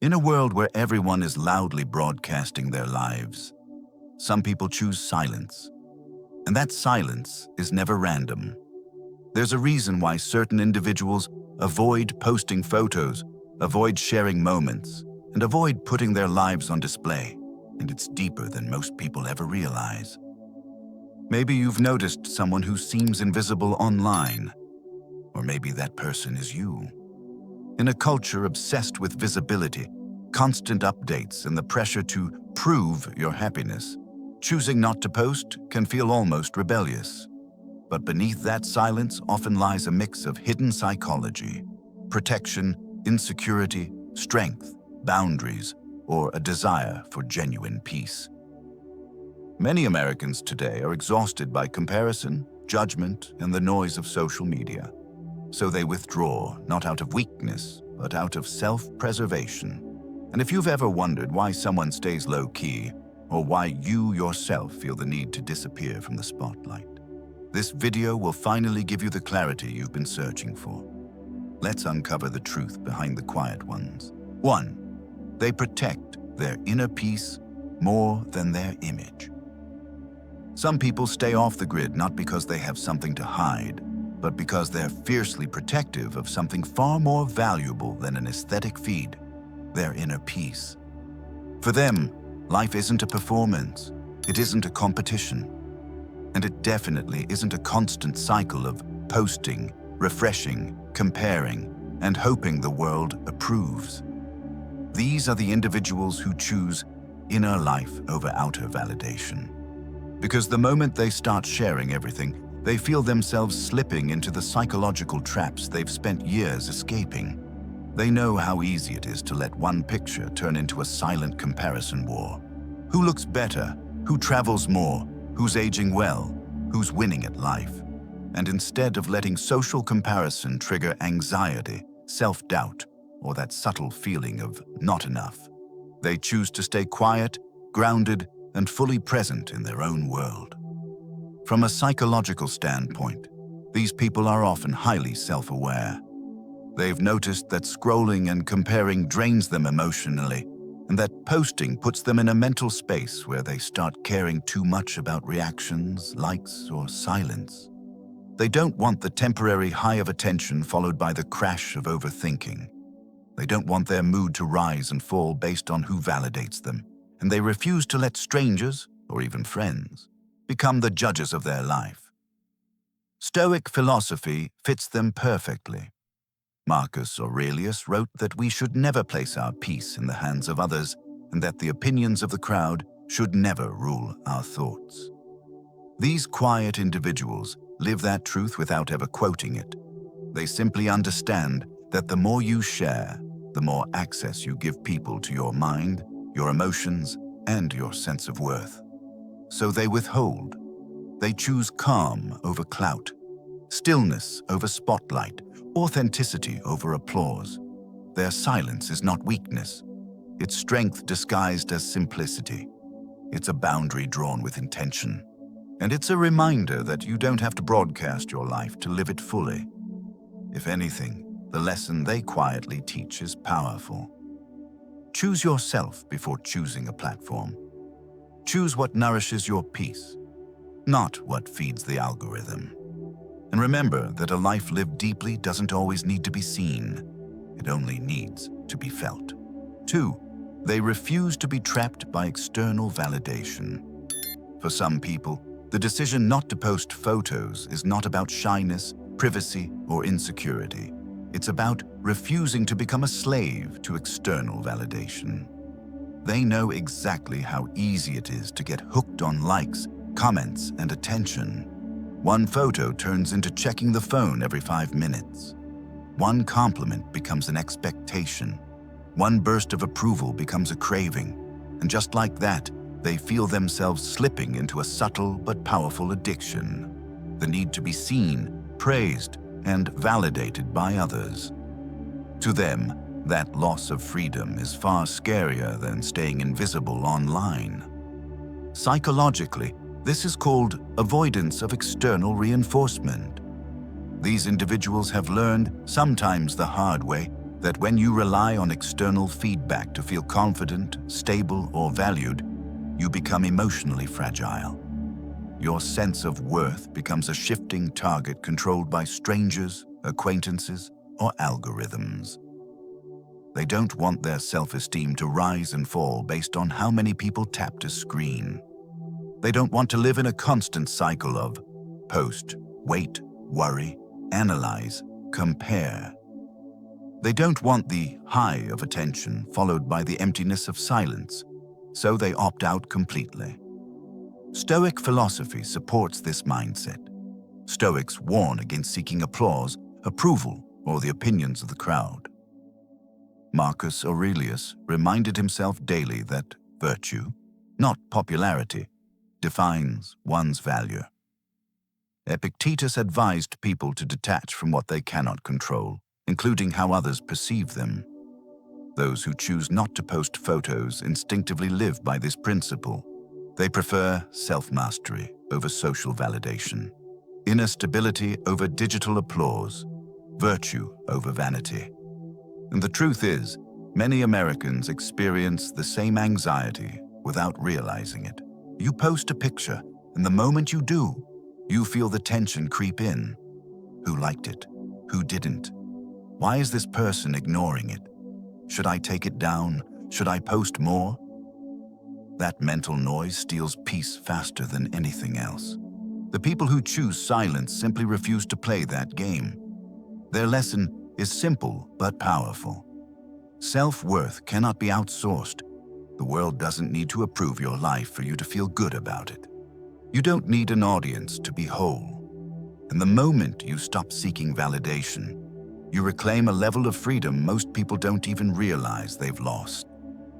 In a world where everyone is loudly broadcasting their lives, some people choose silence. And that silence is never random. There's a reason why certain individuals avoid posting photos, avoid sharing moments, and avoid putting their lives on display. And it's deeper than most people ever realize. Maybe you've noticed someone who seems invisible online, or maybe that person is you. In a culture obsessed with visibility, constant updates, and the pressure to prove your happiness, choosing not to post can feel almost rebellious. But beneath that silence often lies a mix of hidden psychology, protection, insecurity, strength, boundaries, or a desire for genuine peace. Many Americans today are exhausted by comparison, judgment, and the noise of social media. So they withdraw, not out of weakness, but out of self-preservation. And if you've ever wondered why someone stays low-key, or why you yourself feel the need to disappear from the spotlight, this video will finally give you the clarity you've been searching for. Let's uncover the truth behind the quiet ones. 1. They protect their inner peace more than their image. Some people stay off the grid not because they have something to hide, but because they're fiercely protective of something far more valuable than an aesthetic feed, their inner peace. For them, life isn't a performance, it isn't a competition, and it definitely isn't a constant cycle of posting, refreshing, comparing, and hoping the world approves. These are the individuals who choose inner life over outer validation. Because the moment they start sharing everything, they feel themselves slipping into the psychological traps they've spent years escaping. They know how easy it is to let one picture turn into a silent comparison war. Who looks better? Who travels more? Who's aging well? Who's winning at life? And instead of letting social comparison trigger anxiety, self-doubt, or that subtle feeling of not enough, they choose to stay quiet, grounded, and fully present in their own world. From a psychological standpoint, these people are often highly self-aware. They've noticed that scrolling and comparing drains them emotionally, and that posting puts them in a mental space where they start caring too much about reactions, likes, or silence. They don't want the temporary high of attention followed by the crash of overthinking. They don't want their mood to rise and fall based on who validates them, and they refuse to let strangers, or even friends, become the judges of their life. Stoic philosophy fits them perfectly. Marcus Aurelius wrote that we should never place our peace in the hands of others, and that the opinions of the crowd should never rule our thoughts. These quiet individuals live that truth without ever quoting it. They simply understand that the more you share, the more access you give people to your mind, your emotions, and your sense of worth. So they withhold. They choose calm over clout, stillness over spotlight, authenticity over applause. Their silence is not weakness. It's strength disguised as simplicity. It's a boundary drawn with intention. And it's a reminder that you don't have to broadcast your life to live it fully. If anything, the lesson they quietly teach is powerful. Choose yourself before choosing a platform. Choose what nourishes your peace, not what feeds the algorithm. And remember that a life lived deeply doesn't always need to be seen. It only needs to be felt. 2. They refuse to be trapped by external validation. For some people, the decision not to post photos is not about shyness, privacy, or insecurity. It's about refusing to become a slave to external validation. They know exactly how easy it is to get hooked on likes, comments, and attention. One photo turns into checking the phone every 5 minutes. One compliment becomes an expectation. One burst of approval becomes a craving. And just like that, they feel themselves slipping into a subtle but powerful addiction. The need to be seen, praised, and validated by others. To them, that loss of freedom is far scarier than staying invisible online. Psychologically, this is called avoidance of external reinforcement. These individuals have learned, sometimes the hard way, that when you rely on external feedback to feel confident, stable, or valued, you become emotionally fragile. Your sense of worth becomes a shifting target controlled by strangers, acquaintances, or algorithms. They don't want their self-esteem to rise and fall based on how many people tapped a screen. They don't want to live in a constant cycle of post, wait, worry, analyze, compare. They don't want the high of attention followed by the emptiness of silence, so they opt out completely. Stoic philosophy supports this mindset. Stoics warn against seeking applause, approval, or the opinions of the crowd. Marcus Aurelius reminded himself daily that virtue, not popularity, defines one's value. Epictetus advised people to detach from what they cannot control, including how others perceive them. Those who choose not to post photos instinctively live by this principle. They prefer self-mastery over social validation, inner stability over digital applause, virtue over vanity. And the truth is, many Americans experience the same anxiety without realizing it. You post a picture, and the moment you do, you feel the tension creep in. Who liked it? Who didn't? Why is this person ignoring it? Should I take it down? Should I post more? That mental noise steals peace faster than anything else. The people who choose silence simply refuse to play that game. Their lesson is simple but powerful. Self-worth cannot be outsourced. The world doesn't need to approve your life for you to feel good about it. You don't need an audience to be whole. And the moment you stop seeking validation, you reclaim a level of freedom most people don't even realize they've lost.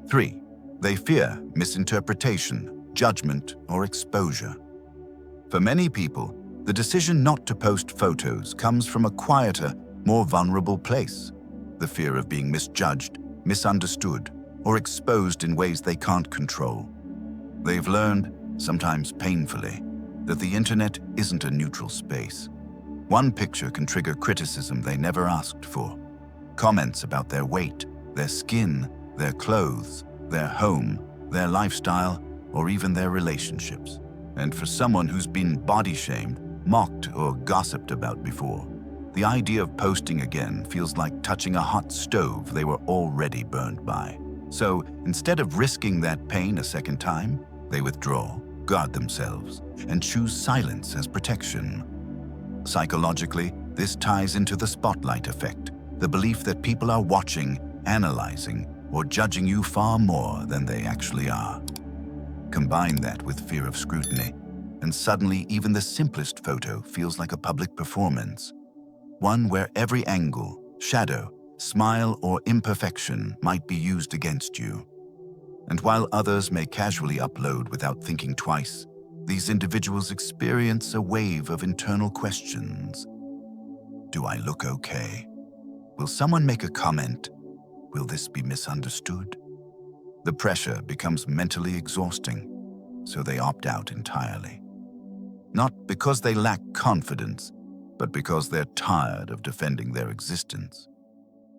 3. They fear misinterpretation, judgment, or exposure. For many people, the decision not to post photos comes from a quieter, more vulnerable place: the fear of being misjudged, misunderstood, or exposed in ways they can't control. They've learned, sometimes painfully, that the internet isn't a neutral space. One picture can trigger criticism they never asked for. Comments about their weight, their skin, their clothes, their home, their lifestyle, or even their relationships. And for someone who's been body-shamed, mocked, or gossiped about before, the idea of posting again feels like touching a hot stove they were already burned by. So instead of risking that pain a second time, they withdraw, guard themselves, and choose silence as protection. Psychologically, this ties into the spotlight effect, the belief that people are watching, analyzing, or judging you far more than they actually are. Combine that with fear of scrutiny, and suddenly even the simplest photo feels like a public performance, one where every angle, shadow, smile, or imperfection might be used against you. And while others may casually upload without thinking twice, these individuals experience a wave of internal questions. Do I look okay? Will someone make a comment? Will this be misunderstood? The pressure becomes mentally exhausting, so they opt out entirely. Not because they lack confidence, but because they're tired of defending their existence.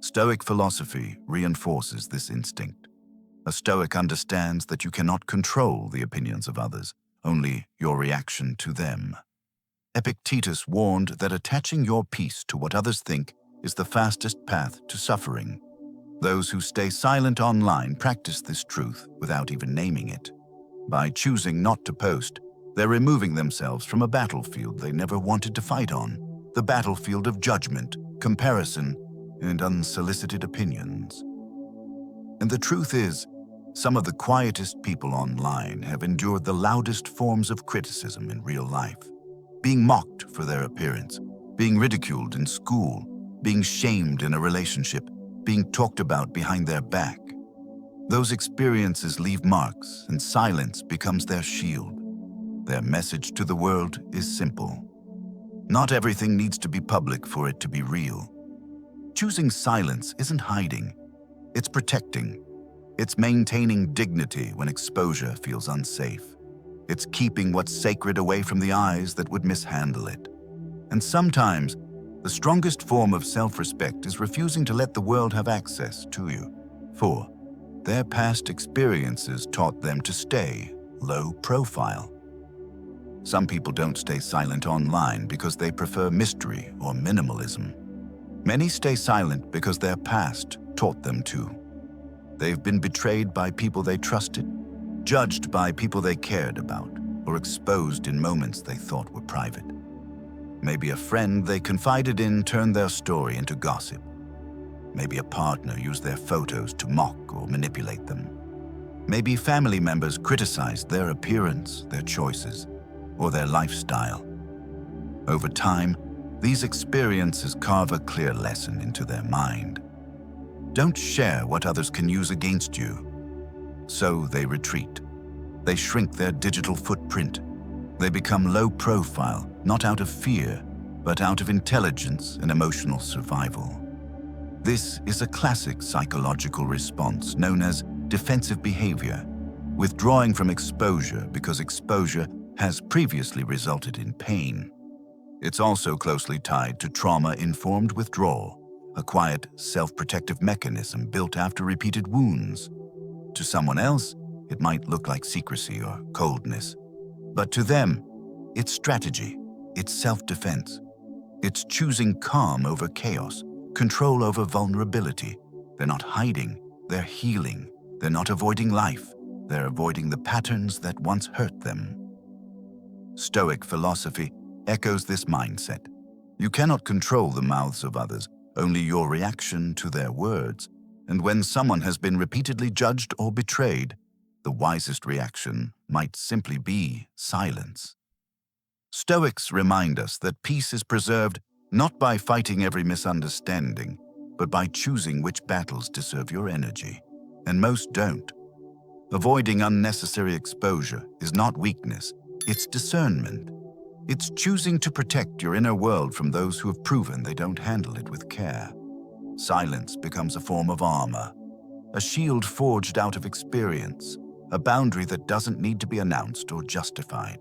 Stoic philosophy reinforces this instinct. A Stoic understands that you cannot control the opinions of others, only your reaction to them. Epictetus warned that attaching your peace to what others think is the fastest path to suffering. Those who stay silent online practice this truth without even naming it. By choosing not to post, they're removing themselves from a battlefield they never wanted to fight on, the battlefield of judgment, comparison, and unsolicited opinions. And the truth is, some of the quietest people online have endured the loudest forms of criticism in real life. Being mocked for their appearance, being ridiculed in school, being shamed in a relationship, being talked about behind their back. Those experiences leave marks, and silence becomes their shield. Their message to the world is simple. Not everything needs to be public for it to be real. Choosing silence isn't hiding, it's protecting. It's maintaining dignity when exposure feels unsafe. It's keeping what's sacred away from the eyes that would mishandle it. And sometimes, The strongest form of self-respect is refusing to let the world have access to you. 4. Their past experiences taught them to stay low profile. Some people don't stay silent online because they prefer mystery or minimalism. Many stay silent because their past taught them to. They've been betrayed by people they trusted, judged by people they cared about, or exposed in moments they thought were private. Maybe a friend they confided in turned their story into gossip. Maybe a partner used their photos to mock or manipulate them. Maybe family members criticized their appearance, their choices, or their lifestyle. Over time, these experiences carve a clear lesson into their mind. Don't share what others can use against you. So they retreat. They shrink their digital footprint. They become low profile, not out of fear, but out of intelligence and emotional survival. This is a classic psychological response known as defensive behavior, withdrawing from exposure because exposure has previously resulted in pain. It's also closely tied to trauma-informed withdrawal, a quiet, self-protective mechanism built after repeated wounds. To someone else, it might look like secrecy or coldness. But to them, it's strategy, it's self-defense. It's choosing calm over chaos, control over vulnerability. They're not hiding, they're healing. They're not avoiding life, they're avoiding the patterns that once hurt them. Stoic philosophy echoes this mindset. You cannot control the mouths of others, only your reaction to their words. And when someone has been repeatedly judged or betrayed, the wisest reaction might simply be silence. Stoics remind us that peace is preserved not by fighting every misunderstanding, but by choosing which battles deserve your energy, and most don't. Avoiding unnecessary exposure is not weakness, it's discernment. It's choosing to protect your inner world from those who have proven they don't handle it with care. Silence becomes a form of armor, a shield forged out of experience, a boundary that doesn't need to be announced or justified.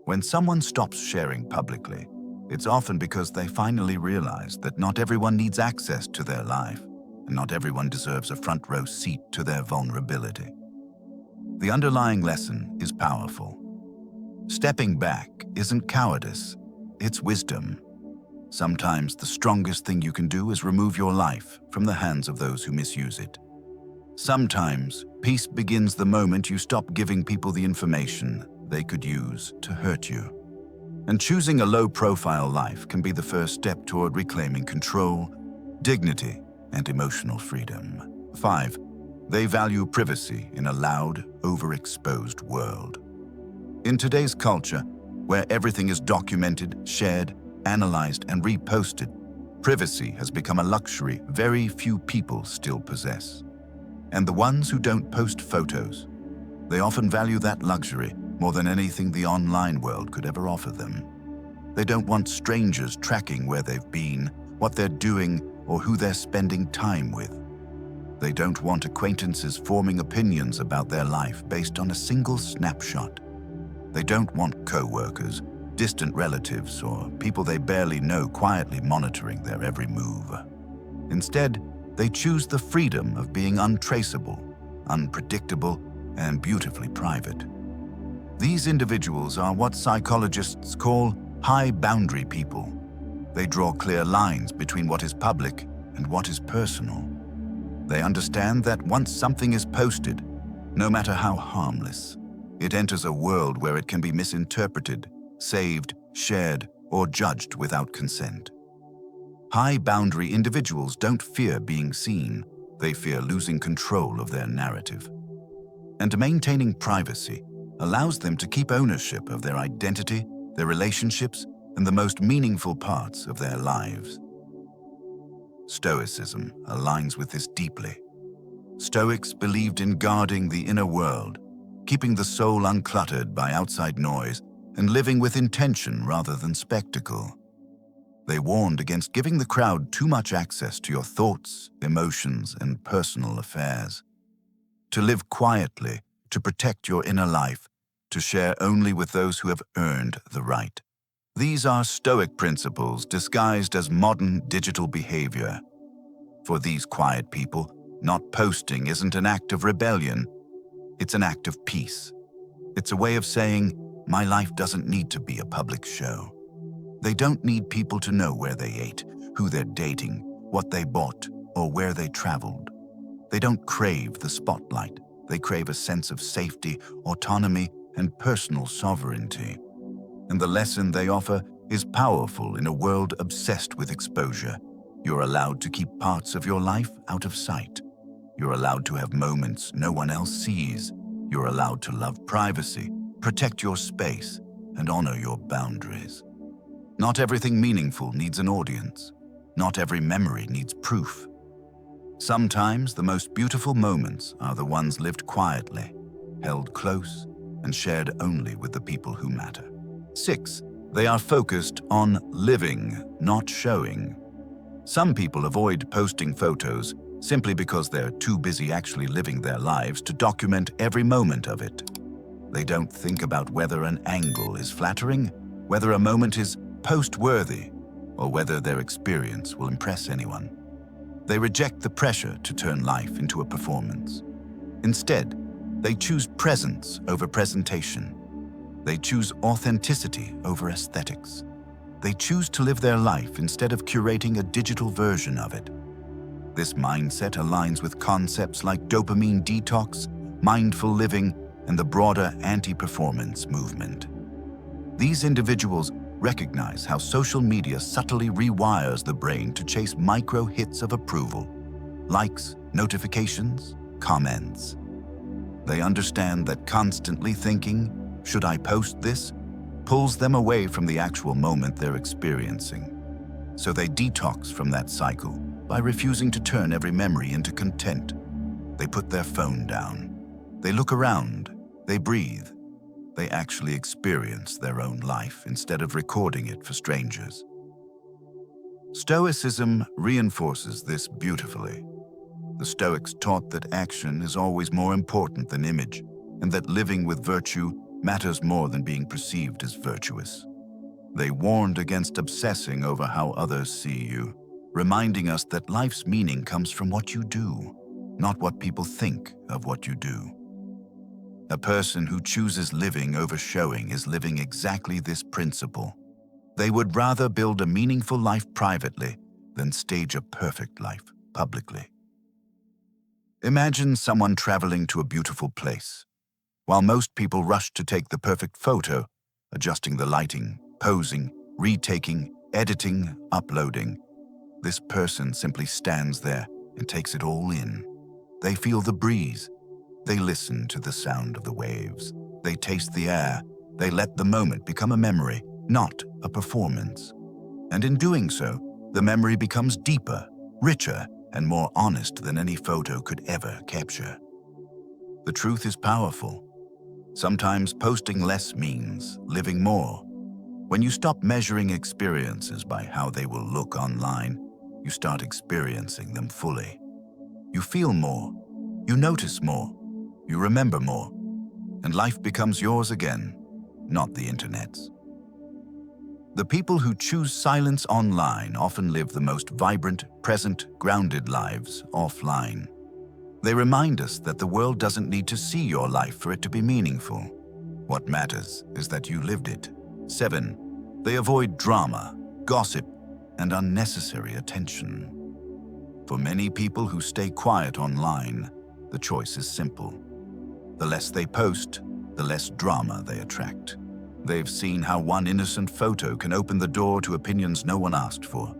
When someone stops sharing publicly, it's often because they finally realize that not everyone needs access to their life, and not everyone deserves a front row seat to their vulnerability. The underlying lesson is powerful. Stepping back isn't cowardice, it's wisdom. Sometimes the strongest thing you can do is remove your life from the hands of those who misuse it. Sometimes peace begins the moment you stop giving people the information they could use to hurt you. And choosing a low-profile life can be the first step toward reclaiming control, dignity, and emotional freedom. 5. They value privacy in a loud, overexposed world. In today's culture, where everything is documented, shared, analyzed, and reposted, privacy has become a luxury very few people still possess. And the ones who don't post photos, they often value that luxury more than anything the online world could ever offer them. They don't want strangers tracking where they've been, what they're doing, or who they're spending time with. They don't want acquaintances forming opinions about their life based on a single snapshot. They don't want co-workers, distant relatives, or people they barely know quietly monitoring their every move. Instead, they choose the freedom of being untraceable, unpredictable, and beautifully private. These individuals are what psychologists call high-boundary people. They draw clear lines between what is public and what is personal. They understand that once something is posted, no matter how harmless, it enters a world where it can be misinterpreted, saved, shared, or judged without consent. High-boundary individuals don't fear being seen, they fear losing control of their narrative. And maintaining privacy allows them to keep ownership of their identity, their relationships, and the most meaningful parts of their lives. Stoicism aligns with this deeply. Stoics believed in guarding the inner world, keeping the soul uncluttered by outside noise, and living with intention rather than spectacle. They warned against giving the crowd too much access to your thoughts, emotions, and personal affairs. To live quietly, to protect your inner life, to share only with those who have earned the right. These are Stoic principles disguised as modern digital behavior. For these quiet people, not posting isn't an act of rebellion, it's an act of peace. It's a way of saying, my life doesn't need to be a public show. They don't need people to know where they ate, who they're dating, what they bought, or where they traveled. They don't crave the spotlight. They crave a sense of safety, autonomy, and personal sovereignty. And the lesson they offer is powerful in a world obsessed with exposure. You're allowed to keep parts of your life out of sight. You're allowed to have moments no one else sees. You're allowed to love privacy, protect your space, and honor your boundaries. Not everything meaningful needs an audience. Not every memory needs proof. Sometimes the most beautiful moments are the ones lived quietly, held close, and shared only with the people who matter. 6. They are focused on living, not showing. Some people avoid posting photos simply because they're too busy actually living their lives to document every moment of it. They don't think about whether an angle is flattering, whether a moment is post-worthy, or whether their experience will impress anyone. They reject the pressure to turn life into a performance. Instead, they choose presence over presentation. They choose authenticity over aesthetics. They choose to live their life instead of curating a digital version of it. This mindset aligns with concepts like dopamine detox, mindful living, and the broader anti-performance movement. These individuals recognize how social media subtly rewires the brain to chase micro hits of approval, likes, notifications, comments. They understand that constantly thinking, "Should I post this?" pulls them away from the actual moment they're experiencing. So they detox from that cycle by refusing to turn every memory into content. They put their phone down. They look around. They breathe. They actually experience their own life instead of recording it for strangers. Stoicism reinforces this beautifully. The Stoics taught that action is always more important than image, and that living with virtue matters more than being perceived as virtuous. They warned against obsessing over how others see you, reminding us that life's meaning comes from what you do, not what people think of what you do. A person who chooses living over showing is living exactly this principle. They would rather build a meaningful life privately than stage a perfect life publicly. Imagine someone traveling to a beautiful place. While most people rush to take the perfect photo, adjusting the lighting, posing, retaking, editing, uploading, this person simply stands there and takes it all in. They feel the breeze. They listen to the sound of the waves. They taste the air. They let the moment become a memory, not a performance. And in doing so, the memory becomes deeper, richer, and more honest than any photo could ever capture. The truth is powerful. Sometimes posting less means living more. When you stop measuring experiences by how they will look online, you start experiencing them fully. You feel more. You notice more. You remember more, and life becomes yours again, not the internet's. The people who choose silence online often live the most vibrant, present, grounded lives offline. They remind us that the world doesn't need to see your life for it to be meaningful. What matters is that you lived it. 7. They avoid drama, gossip, and unnecessary attention. For many people who stay quiet online, the choice is simple. The less they post, the less drama they attract. They've seen how one innocent photo can open the door to opinions no one asked for.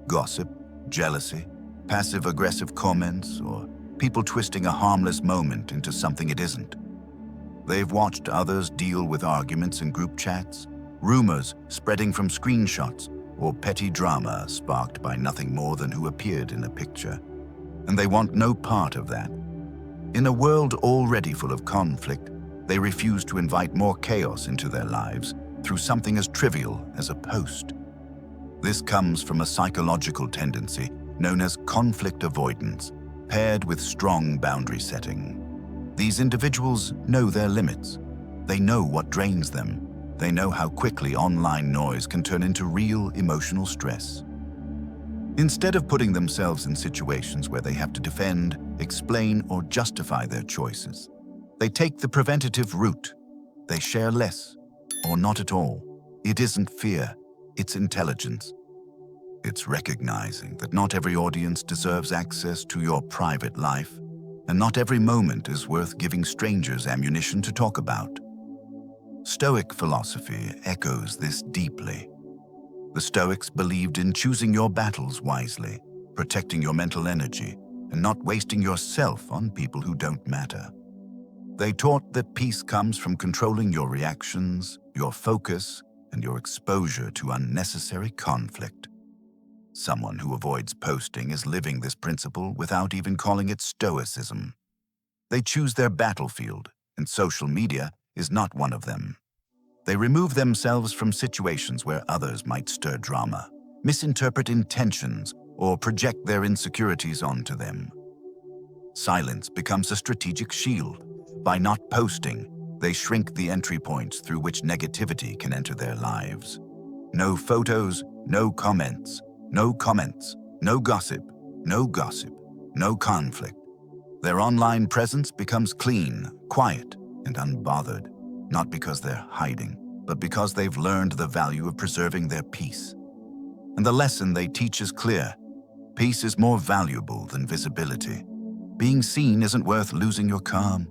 Gossip, jealousy, passive-aggressive comments, or people twisting a harmless moment into something it isn't. They've watched others deal with arguments in group chats, rumors spreading from screenshots, or petty drama sparked by nothing more than who appeared in a picture. And they want no part of that. In a world already full of conflict, they refuse to invite more chaos into their lives through something as trivial as a post. This comes from a psychological tendency known as conflict avoidance, paired with strong boundary setting. These individuals know their limits. They know what drains them, They know how quickly online noise can turn into real emotional stress. Instead of putting themselves in situations where they have to defend, explain, or justify their choices, they take the preventative route. They share less, or not at all. It isn't fear, it's intelligence. It's recognizing that not every audience deserves access to your private life, and not every moment is worth giving strangers ammunition to talk about. Stoic philosophy echoes this deeply. The Stoics believed in choosing your battles wisely, protecting your mental energy, and not wasting yourself on people who don't matter. They taught that peace comes from controlling your reactions, your focus, and your exposure to unnecessary conflict. Someone who avoids posting is living this principle without even calling it stoicism. They choose their battlefield, and social media is not one of them. They remove themselves from situations where others might stir drama, misinterpret intentions, or project their insecurities onto them. Silence becomes a strategic shield. By not posting, they shrink the entry points through which negativity can enter their lives. No photos, no comments, no comments, no gossip, no gossip, no conflict. Their online presence becomes clean, quiet, and unbothered, not because they're hiding, but because they've learned the value of preserving their peace. And the lesson they teach is clear. Peace is more valuable than visibility. Being seen isn't worth losing your calm.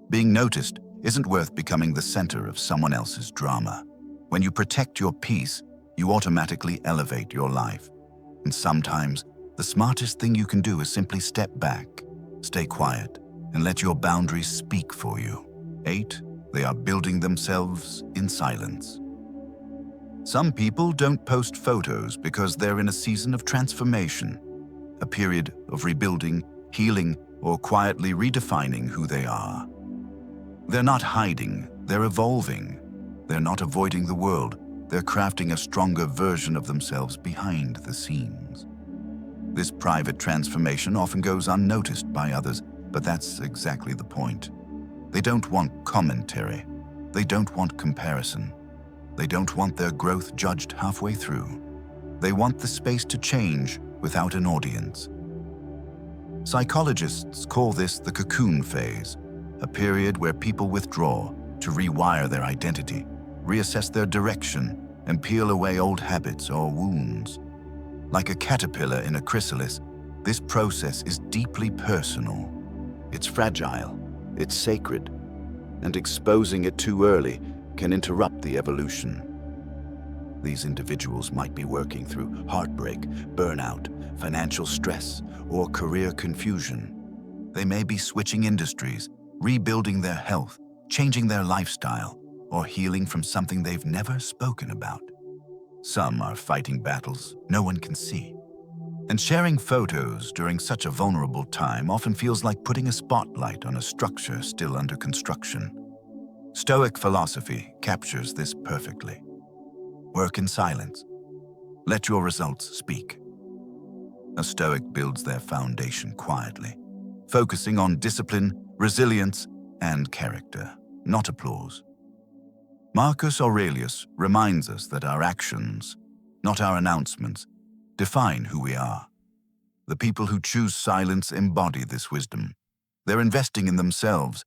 Being noticed isn't worth becoming the center of someone else's drama. When you protect your peace, you automatically elevate your life. And sometimes, the smartest thing you can do is simply step back, stay quiet, and let your boundaries speak for you. 8. They are building themselves in silence. Some people don't post photos because they're in a season of transformation, a period of rebuilding, healing, or quietly redefining who they are. They're not hiding, they're evolving. They're not avoiding the world, they're crafting a stronger version of themselves behind the scenes. This private transformation often goes unnoticed by others, but that's exactly the point. They don't want commentary. They don't want comparison. They don't want their growth judged halfway through. They want the space to change without an audience. Psychologists call this the cocoon phase, a period where people withdraw to rewire their identity, reassess their direction, and peel away old habits or wounds. Like a caterpillar in a chrysalis, this process is deeply personal. It's fragile, it's sacred, and exposing it too early can interrupt the evolution. These individuals might be working through heartbreak, burnout, financial stress, or career confusion. They may be switching industries, rebuilding their health, changing their lifestyle, or healing from something they've never spoken about. Some are fighting battles no one can see. And sharing photos during such a vulnerable time often feels like putting a spotlight on a structure still under construction. Stoic philosophy captures this perfectly. Work in silence. Let your results speak. A Stoic builds their foundation quietly, focusing on discipline, resilience, and character, not applause. Marcus Aurelius reminds us that our actions, not our announcements, define who we are. The people who choose silence embody this wisdom. They're investing in themselves,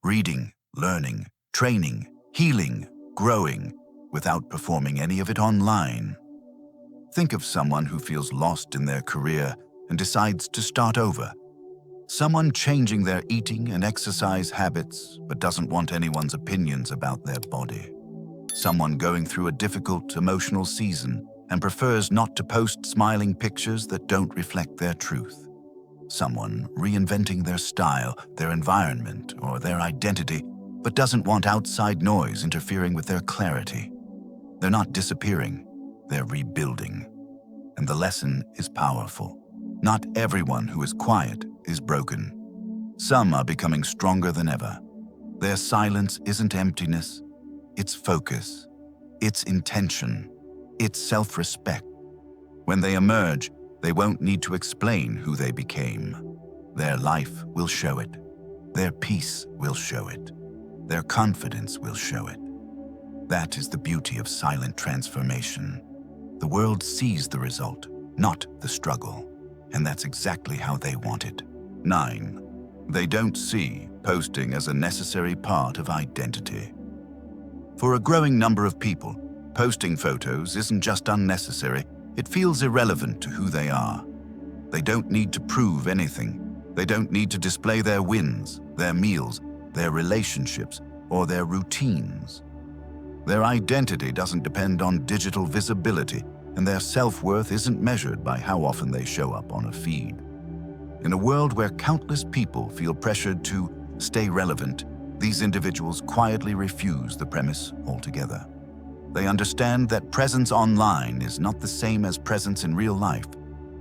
reading, learning, training, healing, growing, without performing any of it online. Think of someone who feels lost in their career and decides to start over. Someone changing their eating and exercise habits but doesn't want anyone's opinions about their body. Someone going through a difficult emotional season and prefers not to post smiling pictures that don't reflect their truth. Someone reinventing their style, their environment, or their identity, but doesn't want outside noise interfering with their clarity. They're not disappearing, they're rebuilding. And the lesson is powerful. Not everyone who is quiet is broken. Some are becoming stronger than ever. Their silence isn't emptiness, it's focus, it's intention, it's self-respect. When they emerge, they won't need to explain who they became. Their life will show it. Their peace will show it. Their confidence will show it. That is the beauty of silent transformation. The world sees the result, not the struggle, and that's exactly how they want it. 9. They don't see posting as a necessary part of identity. For a growing number of people, posting photos isn't just unnecessary, it feels irrelevant to who they are. They don't need to prove anything. They don't need to display their wins, their meals, their relationships, or their routines. Their identity doesn't depend on digital visibility, and their self-worth isn't measured by how often they show up on a feed. In a world where countless people feel pressured to stay relevant, these individuals quietly refuse the premise altogether. They understand that presence online is not the same as presence in real life,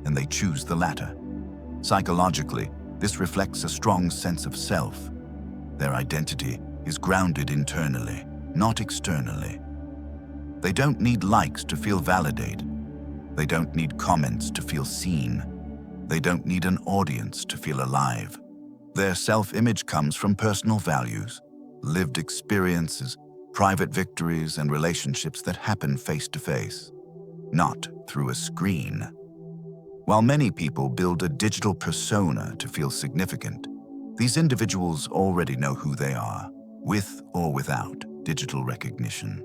and they choose the latter. Psychologically, this reflects a strong sense of self. Their identity is grounded internally, not externally. They don't need likes to feel validated. They don't need comments to feel seen. They don't need an audience to feel alive. Their self-image comes from personal values, lived experiences, private victories, and relationships that happen face-to-face, not through a screen. While many people build a digital persona to feel significant, these individuals already know who they are, with or without digital recognition.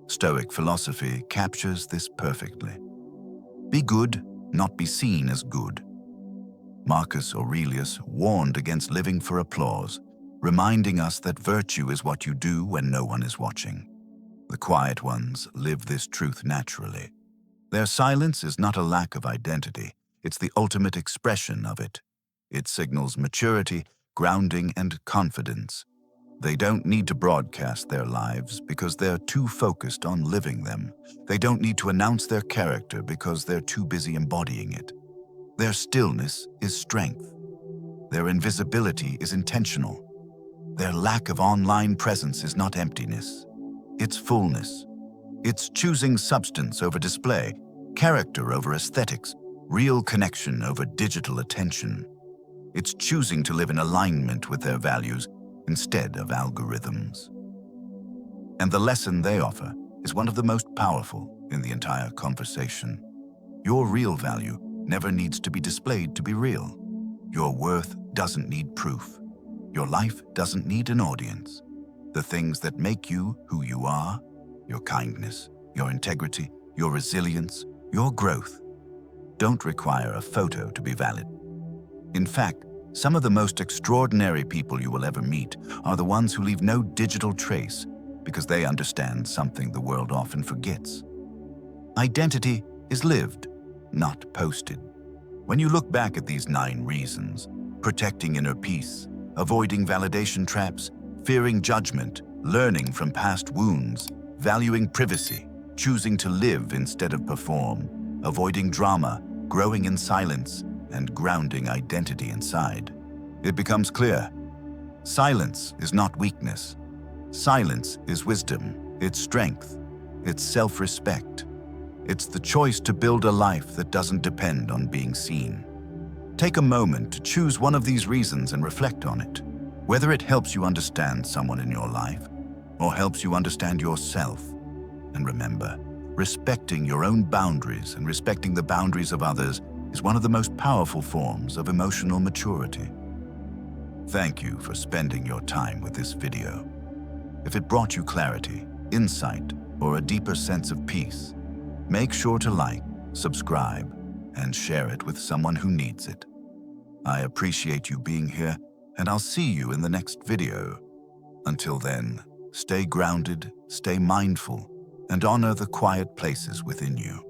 Stoic philosophy captures this perfectly. Be good, not be seen as good. Marcus Aurelius warned against living for applause, reminding us that virtue is what you do when no one is watching. The quiet ones live this truth naturally. Their silence is not a lack of identity, it's the ultimate expression of it. It signals maturity, grounding, and confidence. They don't need to broadcast their lives because they're too focused on living them. They don't need to announce their character because they're too busy embodying it. Their stillness is strength. Their invisibility is intentional. Their lack of online presence is not emptiness. It's fullness. It's choosing substance over display, character over aesthetics, real connection over digital attention. It's choosing to live in alignment with their values instead of algorithms. And the lesson they offer is one of the most powerful in the entire conversation. Your real value never needs to be displayed to be real. Your worth doesn't need proof. Your life doesn't need an audience. The things that make you who you are, your kindness, your integrity, your resilience, your growth, don't require a photo to be valid. In fact, some of the most extraordinary people you will ever meet are the ones who leave no digital trace because they understand something the world often forgets. Identity is lived, not posted. When you look back at these 9 reasons, protecting inner peace, avoiding validation traps, fearing judgment, learning from past wounds, valuing privacy, choosing to live instead of perform, avoiding drama, growing in silence, and grounding identity inside, it becomes clear. Silence is not weakness. Silence is wisdom, it's strength, it's self-respect. It's the choice to build a life that doesn't depend on being seen. Take a moment to choose one of these reasons and reflect on it, whether it helps you understand someone in your life or helps you understand yourself. And remember, respecting your own boundaries and respecting the boundaries of others is one of the most powerful forms of emotional maturity. Thank you for spending your time with this video. If it brought you clarity, insight, or a deeper sense of peace, make sure to like, subscribe, and share it with someone who needs it. I appreciate you being here, and I'll see you in the next video. Until then, stay grounded, stay mindful, and honor the quiet places within you.